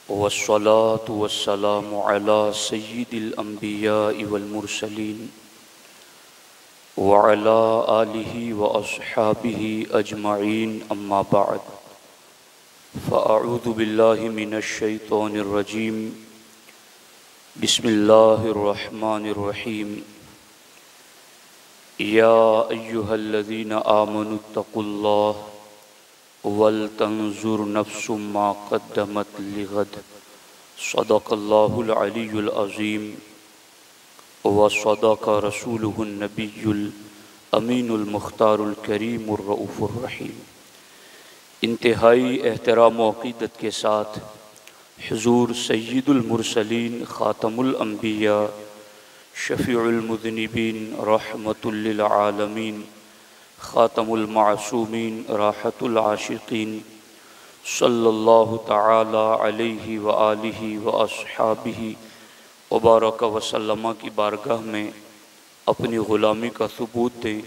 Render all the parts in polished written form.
वस्सलातु वस्सलामु अला सय्यिदिल अंबियाइ वल मुरसलीन व अला आलिहि व अस्हाबिहि अजमईन अम्मा बाद फ़अऊज़ु बिल्लाहि मिनश शैतानिर रजीम बिस्मिल्लाहिर रहमानिर रहीम या अय्युहल्लज़ीना आमनुत्तक़ुल्लाह वल तंजुर नफ्सुम मा क़द्दमत लिग़द सदक़ल्लाहुल अलियुल अज़ीम व सदक़ रसूलुहुन नबियुल अमीनुल मुख्तारुल करीमुर रऊफ़ुर रहीम। इंतहाई एहतराम व अक़ीदत के साथ हुज़ूर सय्यिदुल मुरसलीन ख़ातमुल अंबिया शफ़ीउल मुज़निबीन रहमतुल लिल आलमीन ख़ातमुल मासूमीन राहतुल आशिक़ीन सल्लल्लाहु तआला अलैहि व आलिहि व अस्हाबिहि व बारक व सल्लम की बारगाह में अपनी ग़ुलामी का सबूत दें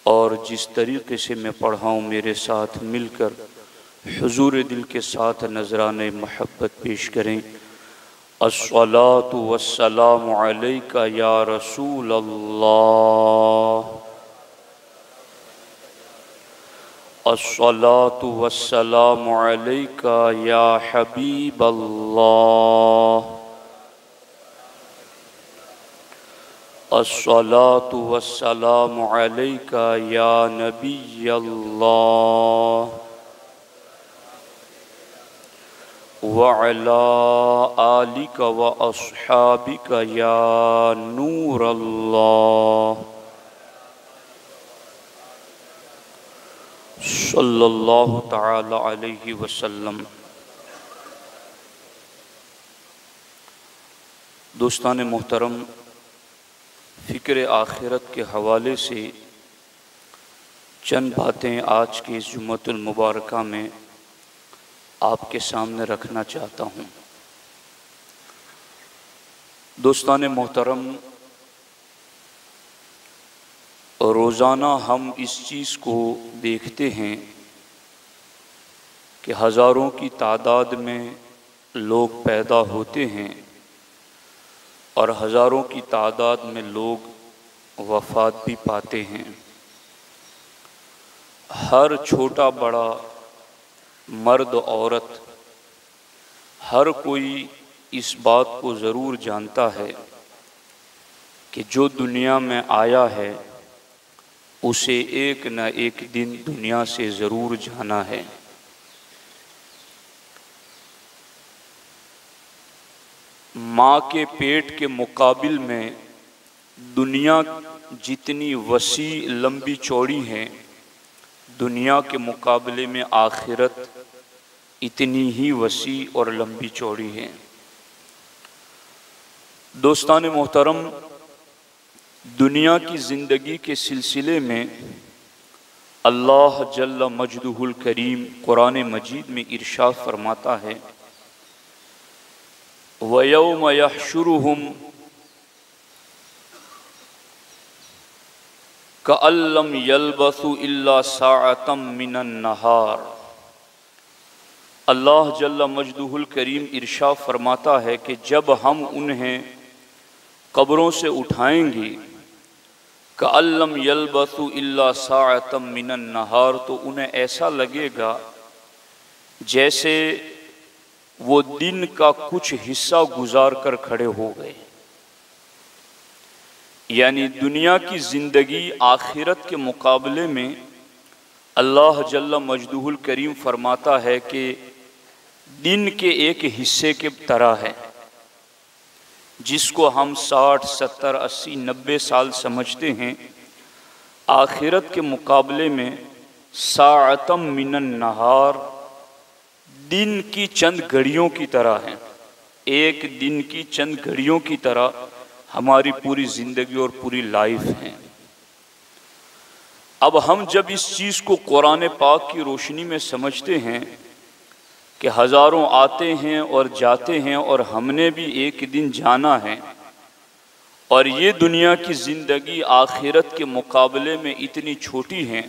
और जिस तरीक़े से मैं पढ़ा हूँ मेरे साथ मिलकर हुज़ूर दिल के साथ नज़राने महब्बत पेश करें। अस्सलातु वस्सलामु अलैका या रसूल अल्लाह, अस्सलातु वस्सलामु अलैका या हबीब अल्लाह, अस्सलातु वस्सलामु अलैका या नबी अल्लाह व अला आलिका व अस्हाबिका या नूर अल्लाह सल्लल्लाहु तआला अलैहि वसल्लम। दोस्तान मोहतरम, फ़िक्र आखिरत के हवाले से चंद बातें आज के इस जुम्मतुल मुबारका में आपके सामने रखना चाहता हूँ। दोस्तान मोहतरम, रोज़ाना हम इस चीज़ को देखते हैं कि हज़ारों की तादाद में लोग पैदा होते हैं और हज़ारों की तादाद में लोग वफ़ात भी पाते हैं। हर छोटा बड़ा मर्द औरत हर कोई इस बात को ज़रूर जानता है कि जो दुनिया में आया है उसे एक न एक दिन दुनिया से ज़रूर जाना है। माँ के पेट के मुकाबिल में दुनिया जितनी वसी लंबी चौड़ी है, दुनिया के मुकाबले में आखिरत इतनी ही वसी और लंबी चौड़ी है। दोस्तान मोहतरम, दुनिया की ज़िंदगी के सिलसिले में अल्लाह जल्ल मजदुहुल करीम कुरान मजीद में इरशाद फरमाता है, व यौम यहशुरुहुम कअल्लम यल्बसु इल्ला साअतम मिनन नहार। अल्लाह जल्ल मजदुहुल करीम इरशाद फरमाता है कि जब हम उन्हें कब्रों से उठाएंगे, कअल्लम यल्बसु इल्ला साअतम मिनन नहार, तो उन्हें ऐसा लगेगा जैसे वो दिन का कुछ हिस्सा गुजार कर खड़े हो गए। यानी दुनिया की ज़िंदगी आखिरत के मुकाबले में अल्लाह जल्ल मजदुहुल करीम फरमाता है कि दिन के एक हिस्से के तरह है, जिसको हम 60, 70, 80, 90 साल समझते हैं। आखिरत के मुकाबले में साअतम मिनन नहार दिन की चंद घड़ियों की तरह है। एक दिन की चंद घड़ियों की तरह हमारी पूरी ज़िंदगी और पूरी लाइफ है। अब हम जब इस चीज़ को कुरान पाक की रोशनी में समझते हैं कि हज़ारों आते हैं और जाते हैं और हमने भी एक दिन जाना है, और ये दुनिया की ज़िंदगी आखिरत के मुकाबले में इतनी छोटी है,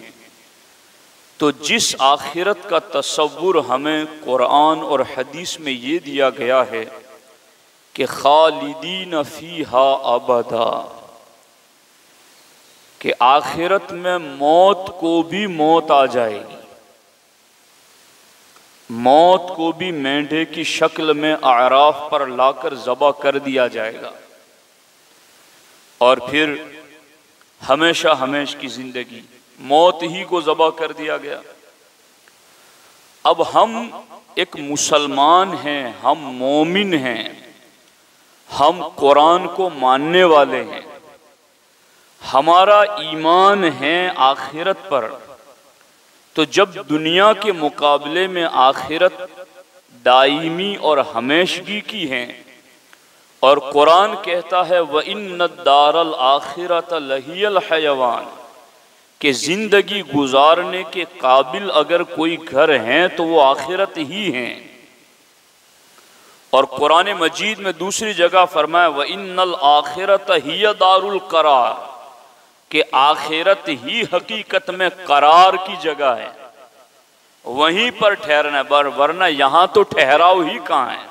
तो जिस आखिरत का तसव्वुर हमें कुरान और हदीस में ये दिया गया है कि खालिदीन फीहा अबदा, कि आखिरत में मौत को भी मौत आ जाएगी, मौत को भी मेंढे की शक्ल में आराफ पर लाकर ज़बह कर दिया जाएगा और फिर हमेशा हमेश की जिंदगी, मौत ही को ज़बह कर दिया गया। अब हम एक मुसलमान हैं, हम मोमिन हैं, हम कुरान को मानने वाले हैं, हमारा ईमान है आखिरत पर। तो जब दुनिया के मुकाबले में आखिरत दायमी और हमेशगी की है और कुरान कहता है व इन्न दारल आखिरत लहियल हयवान, कि जिंदगी गुजारने के काबिल अगर कोई घर है तो वो आखिरत ही है। और कुरान मजीद में दूसरी जगह फरमाया व इन्नल आखिरत हिय दारुल करार, कि आखिरत ही हकीकत में करार की जगह है, वहीं पर ठहरना है, वरना यहां तो ठहराव ही कहां है।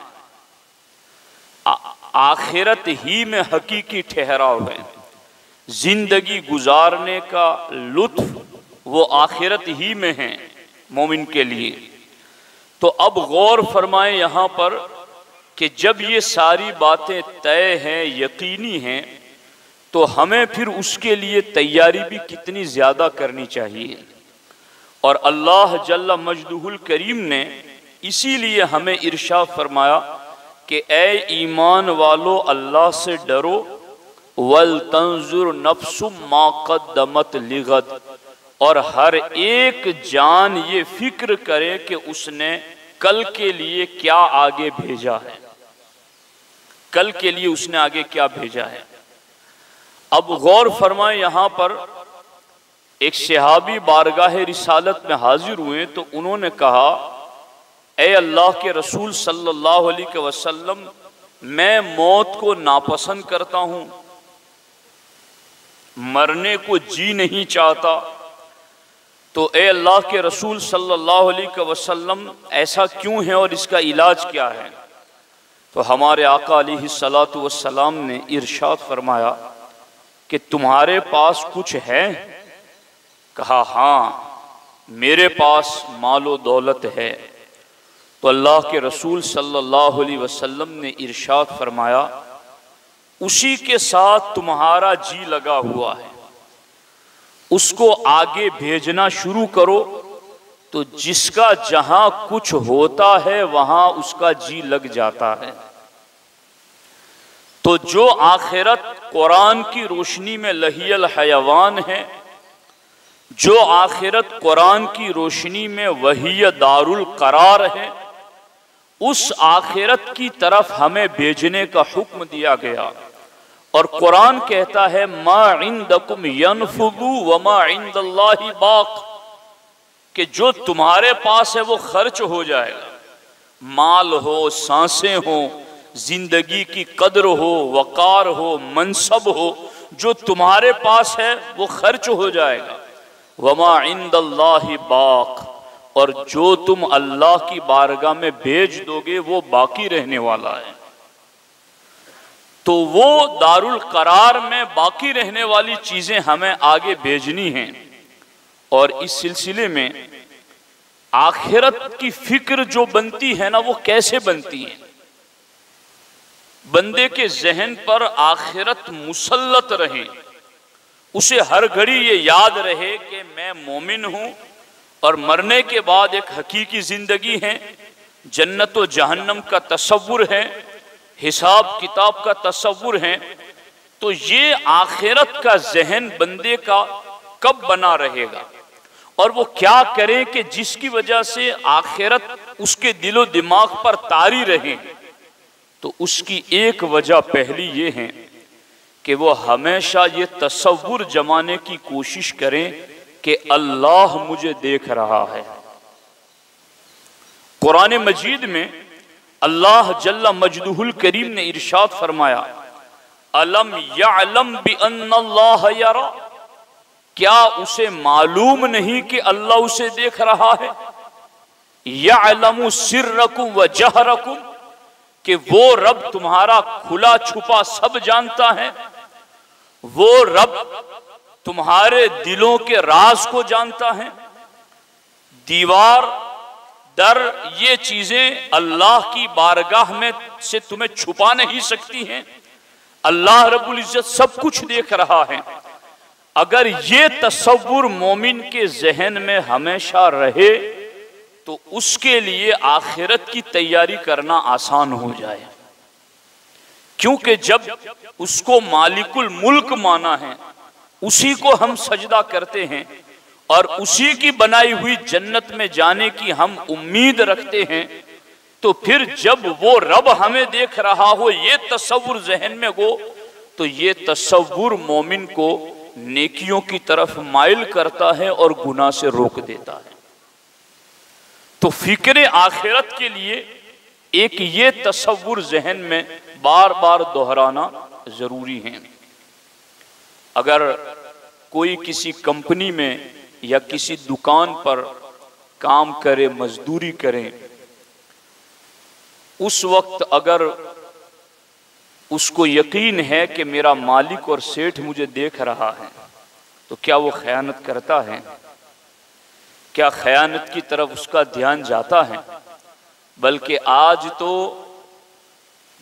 आखिरत ही में हकीकी ठहराव है, जिंदगी गुजारने का लुत्फ वो आखिरत ही में है मोमिन के लिए। तो अब गौर फरमाएं यहां पर कि जब ये सारी बातें तय हैं, यकीनी हैं, तो हमें फिर उसके लिए तैयारी भी कितनी ज़्यादा करनी चाहिए। और अल्लाह जल्ला मजदुहुल करीम ने इसीलिए हमें इरशाद फरमाया कि ए ईमान वालो अल्लाह से डरो, वल तंजुर नफ्सुम मा कद्दमत लिगद, और हर एक जान ये फिक्र करे कि उसने कल के लिए क्या आगे भेजा है, कल के लिए उसने आगे क्या भेजा है। अब गौर फरमाएं, यहां पर एक सहाबी बारगाह रिसालत में हाजिर हुए तो उन्होंने कहा ए अल्लाह के रसूल सल्लल्लाहु अलैहि वसल्लम, मैं मौत को नापसंद करता हूं, मरने को जी नहीं चाहता। तो ए अल्लाह के रसूल सल्लल्लाहु अलैहि वसल्लम ऐसा क्यों है और इसका इलाज क्या है? तो हमारे आका अलैहिस्सलातु वस्सलाम ने इरशाद फरमाया कि तुम्हारे पास कुछ है? कहा हाँ मेरे पास मालो दौलत है। तो अल्लाह के रसूल सल्लल्लाहु अलैहि वसल्लम ने इरशाद फरमाया उसी के साथ तुम्हारा जी लगा हुआ है, उसको आगे भेजना शुरू करो, तो जिसका जहां कुछ होता है वहां उसका जी लग जाता है। तो जो आखिरत कुरान की रोशनी में लहियल हयवान है, जो आखिरत कुरान की रोशनी में वही दारुल करार है, उस आखिरत की तरफ हमें भेजने का हुक्म दिया गया। और कुरान कहता है मा इंदकुम यनफुदु व मा इंदल्लाहि बाक, कि जो तुम्हारे पास है वो खर्च हो जाएगा, माल हो, सांसें हो, जिंदगी की कदर हो, वकार हो, मनसब हो, जो तुम्हारे पास है वो खर्च हो जाएगा। वमा इंदल्लाहि बाक, और जो तुम अल्लाह की बारगाह में भेज दोगे वो बाकी रहने वाला है। तो वो दारुल करार में बाकी रहने वाली चीजें हमें आगे भेजनी हैं। और इस सिलसिले में आखिरत की फिक्र जो बनती है ना, वो कैसे बनती है? बंदे के जहन पर आखिरत मुसल्लत रहे, उसे हर घड़ी ये याद रहे कि मैं मोमिन हूं और मरने के बाद एक हकीकी जिंदगी है, जन्नत व जहन्नम का तसव्वुर है, हिसाब किताब का तसव्वुर है। तो ये आखिरत का जहन बंदे का कब बना रहेगा और वो क्या करे कि जिसकी वजह से आखिरत उसके दिलो दिमाग पर तारी रहे? तो उसकी एक वजह पहली ये है कि वो हमेशा ये तसव्वुर जमाने की कोशिश करें कि अल्लाह मुझे देख रहा है। कुरान मजीद में अल्लाह जल्ला मजदुहुल करीम ने इरशाद फरमाया अलम यअलम बिअन्नल्लाह यरा, क्या उसे मालूम नहीं कि अल्लाह उसे देख रहा है? यअलमु सिर्रकुम व जहरकुम, कि वो रब तुम्हारा खुला छुपा सब जानता है। वो रब तुम्हारे दिलों के राज को जानता है। दीवार, डर, ये चीजें अल्लाह की बारगाह में से तुम्हें छुपा नहीं सकती हैं। अल्लाह रब्बुल इज्जत सब कुछ देख रहा है। अगर ये तसव्वुर मोमिन के जहन में हमेशा रहे तो उसके लिए आखिरत की तैयारी करना आसान हो जाए, क्योंकि जब उसको मालिकुल मुल्क माना है, उसी को हम सजदा करते हैं और उसी की बनाई हुई जन्नत में जाने की हम उम्मीद रखते हैं, तो फिर जब वो रब हमें देख रहा हो, ये तसव्वुर जहन में हो, तो ये तसव्वुर मोमिन को नेकियों की तरफ माइल करता है और गुनाह से रोक देता है। तो फिक्र आखिरत के लिए एक ये तसव्वुर जहन में बार बार दोहराना जरूरी है। अगर कोई किसी कंपनी में या किसी दुकान पर काम करे, मजदूरी करे, उस वक्त अगर उसको यकीन है कि मेरा मालिक और सेठ मुझे देख रहा है, तो क्या वो खयानत करता है? क्या खयानत की तरफ उसका ध्यान जाता है? बल्कि आज तो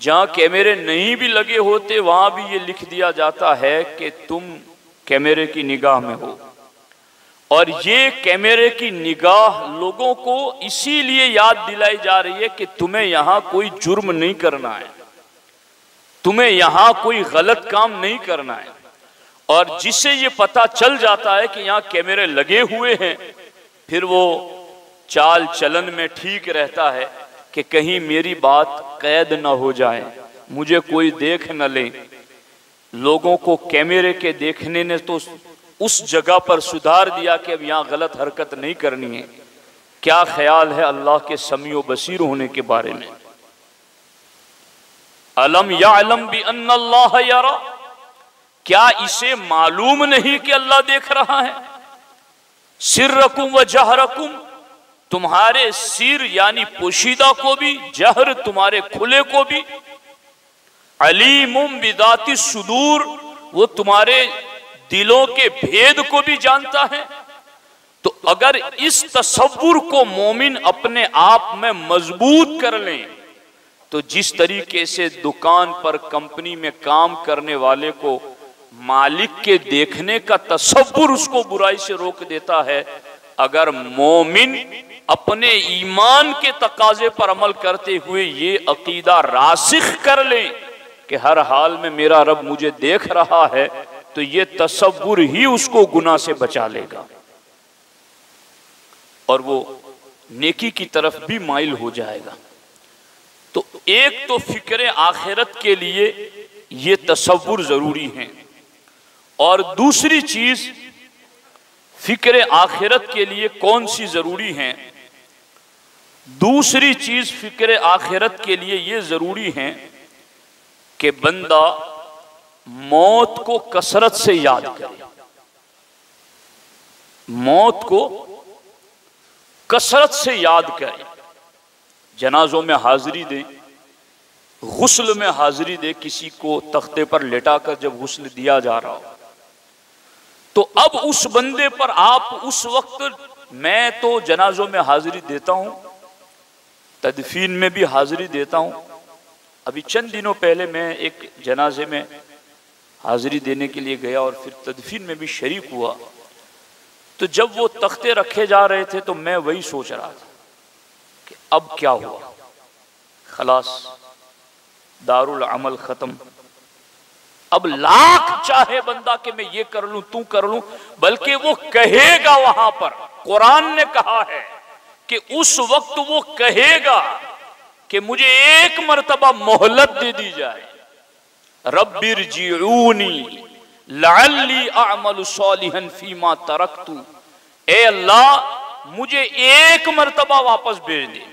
जहां कैमरे नहीं भी लगे होते वहां भी ये लिख दिया जाता है कि तुम कैमरे की निगाह में हो। और ये कैमरे की निगाह लोगों को इसीलिए याद दिलाई जा रही है कि तुम्हें यहां कोई जुर्म नहीं करना है, तुम्हें यहां कोई गलत काम नहीं करना है। और जिसे ये पता चल जाता है कि यहां कैमरे लगे हुए हैं, फिर वो चाल चलन में ठीक रहता है कि कहीं मेरी बात कैद ना हो जाए, मुझे कोई देख न ले। लोगों को कैमरे के देखने ने तो उस जगह पर सुधार दिया कि अब यहाँ गलत हरकत नहीं करनी है। क्या ख्याल है अल्लाह के समीओ बसीर होने के बारे में? अलम यअलम बि अन्नल्लाह यरा, क्या इसे मालूम नहीं कि अल्लाह देख रहा है? सिर्रकुम व जहरकुम, तुम्हारे सिर यानी पोशीदा को भी, जहर तुम्हारे खुले को भी। अलीमुम बिदाति सुदूर, वो तुम्हारे दिलों के भेद को भी जानता है। तो अगर इस तसव्वुर को मोमिन अपने आप में मजबूत कर लें, तो जिस तरीके से दुकान पर, कंपनी में काम करने वाले को मालिक के देखने का तसव्वुर उसको बुराई से रोक देता है, अगर मोमिन अपने ईमान के तकाजे पर अमल करते हुए ये अकीदा रासिख कर ले कि हर हाल में मेरा रब मुझे देख रहा है, तो ये तसव्वुर ही उसको गुनाह से बचा लेगा और वो नेकी की तरफ भी माइल हो जाएगा। तो एक तो फिक्र आखिरत के लिए ये तसव्वुर जरूरी है, और दूसरी चीज फिक्र आखिरत के लिए कौन सी जरूरी है? दूसरी चीज फिक्र आखिरत के लिए ये जरूरी है कि बंदा मौत को कसरत से याद करे, मौत को कसरत से याद करे। जनाजों में हाजिरी दे, गुस्ल में हाजिरी दे, किसी को तख्ते पर लेटाकर जब गुस्ल दिया जा रहा हो, तो अब उस बंदे पर आप उस वक्त, मैं तो जनाजों में हाजिरी देता हूं, तदफीन में भी हाजिरी देता हूं। अभी चंद दिनों पहले मैं एक जनाजे में हाजिरी देने के लिए गया और फिर तदफीन में भी शरीक हुआ। तो जब वो तख्ते रखे जा रहे थे तो मैं वही सोच रहा था कि अब क्या हुआ, खलास दारुल अमल खत्म। अब लाख चाहे बंदा कि मैं ये कर लूं, तू कर लूं, बल्कि वो कहेगा वहां पर, कुरान ने कहा है कि उस वक्त वो कहेगा कि मुझे एक मर्तबा मोहलत दे दी जाए, रब्बिरजिऊनी लअल्ली अअमलु सालिहन फीमा तरक्तु, ए अल्लाह मुझे एक मर्तबा वापस भेज दे।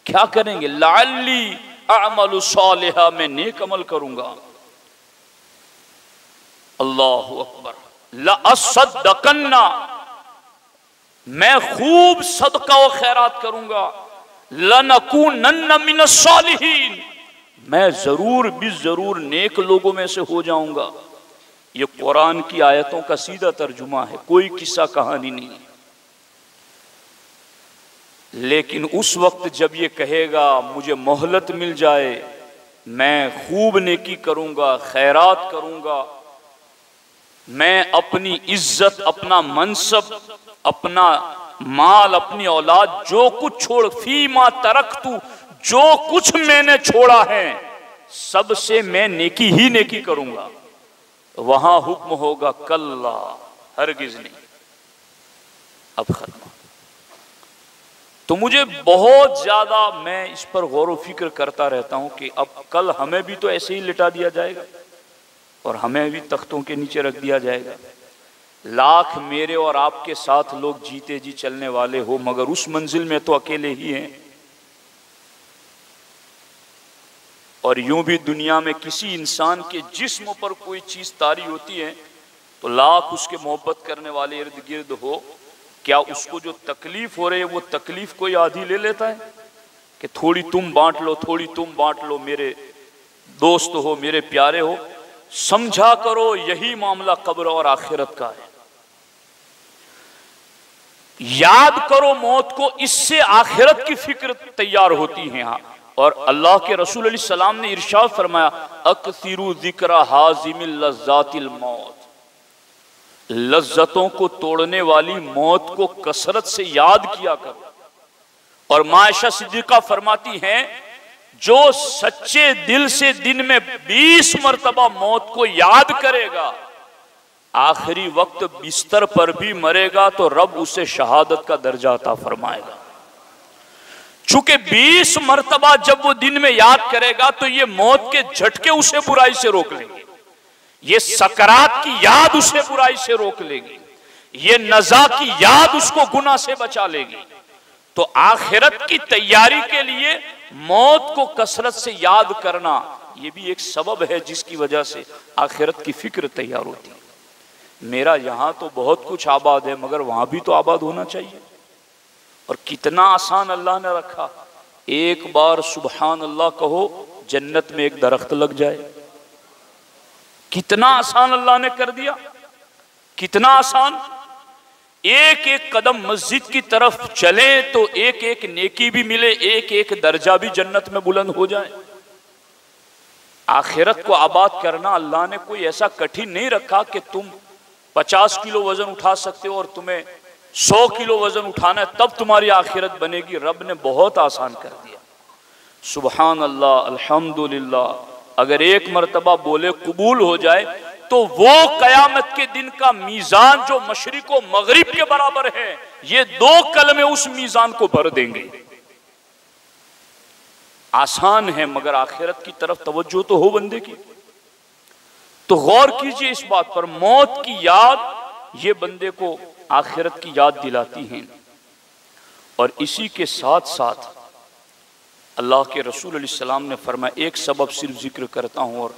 क्या करेंगे? लअल्ली अअमलु सालिहा, मैं नेक अमल करूंगा। अल्लाहु अकबर। लअसद्दक़न्ना, मैं खूब सदका व खैरात करूंगा। लनकूनन्ना मिनस्सालिहीन, मैं जरूर भी जरूर नेक लोगों में से हो जाऊंगा। ये कुरान की आयतों का सीधा तर्जुमा है, कोई किस्सा कहानी नहीं। लेकिन उस वक्त जब ये कहेगा मुझे मोहलत मिल जाए, मैं खूब नेकी करूंगा, खैरात करूंगा, मैं अपनी इज्जत, अपना मनसब, अपना माल, अपनी औलाद, जो कुछ छोड़, फीमा तरक्तु, जो कुछ मैंने छोड़ा है सबसे मैं नेकी ही नेकी करूंगा। वहां हुक्म होगा कल्ला, हरगिज नहीं, अब खत्म। तो मुझे बहुत ज्यादा, मैं इस पर गौर व फिक्र करता रहता हूं कि अब कल हमें भी तो ऐसे ही लिटा दिया जाएगा और हमें भी तख्तों के नीचे रख दिया जाएगा। लाख मेरे और आपके साथ लोग जीते जी चलने वाले हो, मगर उस मंजिल में तो अकेले ही हैं। और यूं भी दुनिया में किसी इंसान के जिस्म पर कोई चीज तारी होती है तो लाख उसके मोहब्बत करने वाले इर्द गिर्द हो, क्या उसको जो तकलीफ हो रही है वो तकलीफ कोई आधी ले लेता है कि थोड़ी तुम बांट लो, थोड़ी तुम बांट लो, मेरे दोस्त हो, मेरे प्यारे हो। समझा करो यही मामला कब्र और आखिरत का है। याद करो मौत को, इससे आखिरत की फिक्र तैयार होती है। हाँ, और अल्लाह के रसूल अलैहि सलाम ने इरशाद फरमाया, अक्सिरू ज़िक्रा हाज़िमिल लज़्ज़ातिल मौत, लज्जतों को तोड़ने वाली मौत को कसरत से याद किया करो। और मायशा सिद्दीका फरमाती हैं, जो सच्चे दिल से दिन में 20 मरतबा मौत को याद करेगा, आखिरी वक्त बिस्तर पर भी मरेगा तो रब उसे शहादत का दर्जा अता फरमाएगा। चूंकि 20 मरतबा जब वो दिन में याद करेगा तो ये मौत के झटके उसे बुराई से रोक लेंगे, ये सकरात की याद उसे बुराई से रोक लेगी, ये नज़ा की याद उसको गुनाह से बचा लेगी। तो आखिरत की तैयारी के लिए मौत को कसरत से याद करना ये भी एक सबब है जिसकी वजह से आखिरत की फिक्र तैयार होती है। मेरा यहाँ तो बहुत कुछ आबाद है, मगर वहां भी तो आबाद होना चाहिए। और कितना आसान अल्लाह ने रखा, एक बार सुबहान अल्लाह कहो, जन्नत में एक दरख्त लग जाए। कितना आसान अल्लाह ने कर दिया, कितना आसान। एक एक कदम मस्जिद की तरफ चले तो एक एक नेकी भी मिले, एक एक दर्जा भी जन्नत में बुलंद हो जाए। आखिरत को आबाद करना अल्लाह ने कोई ऐसा कठिन नहीं रखा कि तुम 50 किलो वजन उठा सकते हो और तुम्हें 100 किलो वजन उठाना है तब तुम्हारी आखिरत बनेगी। रब ने बहुत आसान कर दिया। सुबहान अल्लाह, अल्हम्दुलिल्लाह अगर एक मर्तबा बोले कबूल हो जाए तो वो कयामत के दिन का मीजान जो मशरिक व मगरिब के बराबर है, ये 2 कलमे उस मीजान को भर देंगे। आसान है, मगर आखिरत की तरफ तवज्जो तो हो बंदे की। तो गौर कीजिए इस बात पर, मौत की याद ये बंदे को आखिरत की याद दिलाती हैं। और इसी के साथ साथ अल्लाह के रसूल अलैहि सलाम ने फरमाया, एक सबब सिर्फ जिक्र करता हूँ, और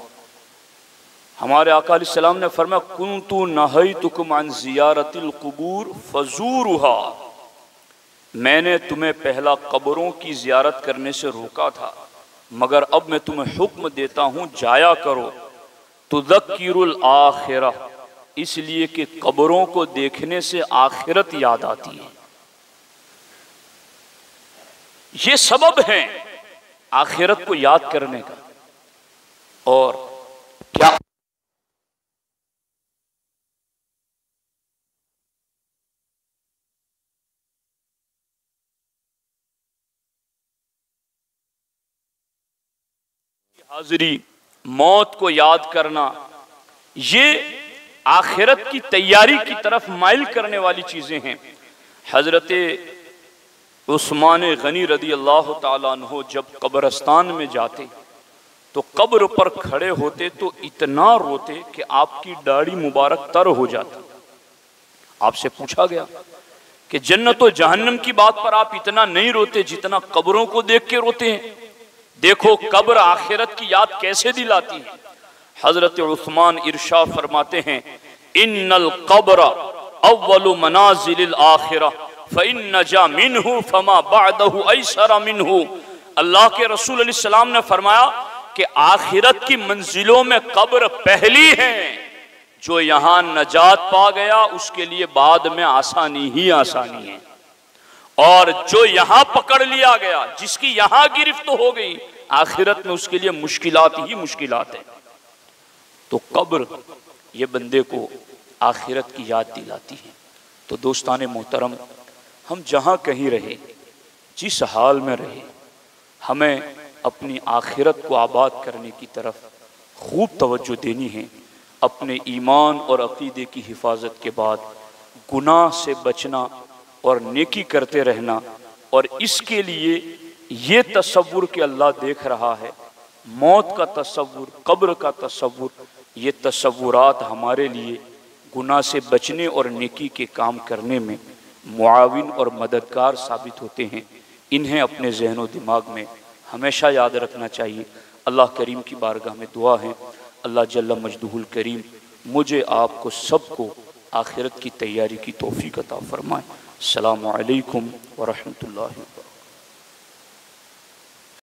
हमारे आका अलैहि सलाम ने फरमाया, कुन्तु नहयतुकुम अन ज़ियारतिल क़ुबूर फ़ज़ूरुहा, मैंने तुम्हें पहला कब्रों की ज़ियारत करने से रोका था, मगर अब मैं तुम्हें हुक्म देता हूँ जाया करो। तुज़क्किरुल आखिरा, इसलिए कि कब्रों को देखने से आखिरत याद आती है। ये सबब है आखिरत को याद करने का। और क्या हाजिरी, मौत को याद करना, ये आखिरत की तैयारी की तरफ माइल करने वाली चीजें हैं। हजरत उस्मान गनी रदी अल्लाह ताला अन्हो जब कब्रस्तान में जाते तो कब्र पर खड़े होते तो इतना रोते कि आपकी दाढ़ी मुबारक तर हो जाती। आपसे पूछा गया कि जन्नत और जहन्नम की बात पर आप इतना नहीं रोते जितना कब्रों को देख के रोते हैं। देखो कब्र आखिरत की याद कैसे दिलाती है। हजरत उस्मान इरशाद फरमाते हैं इन्नल क़ब्र अव्वलु मनाज़िलिल आखिरह फ़इन नजा मिन्हु फमा बअदहु ऐसरा मिन्हु। अल्लाह के रसूल अलैहि सलाम ने फरमाया कि आखिरत की मंजिलों में कब्र पहली है। जो यहाँ नजात पा गया उसके लिए बाद में आसानी ही आसानी है, और जो यहाँ पकड़ लिया गया, जिसकी यहाँ गिरफ्त हो गई, आखिरत में उसके लिए मुश्किलात ही मुश्किलात है। तो कब्र ये बंदे को आखिरत की याद दिलाती है। तो दोस्ताने मोहतरम, हम जहाँ कहीं रहे, जिस हाल में रहे, हमें अपनी आखिरत को आबाद करने की तरफ खूब तवज्जो देनी है। अपने ईमान और अकीदे की हिफाजत के बाद गुनाह से बचना और नेकी करते रहना, और इसके लिए ये तसव्वुर कि अल्लाह देख रहा है, मौत का तसव्वुर, कब्र का तसव्वुर, ये तसव्वुरात हमारे लिए गुनाह से बचने और नेकी के काम करने में मुआविन और मददगार साबित होते हैं। इन्हें अपने ज़हन व दिमाग में हमेशा याद रखना चाहिए। अल्लाह करीम की बारगाह में दुआ है, अल्लाह जल्ल मजदूहुल करीम मुझे आपको सबको आखिरत की तैयारी की तौफीक अता फरमाए। अस्सलामु अलैकुम व रहमतुल्लाहि व बरकातहू।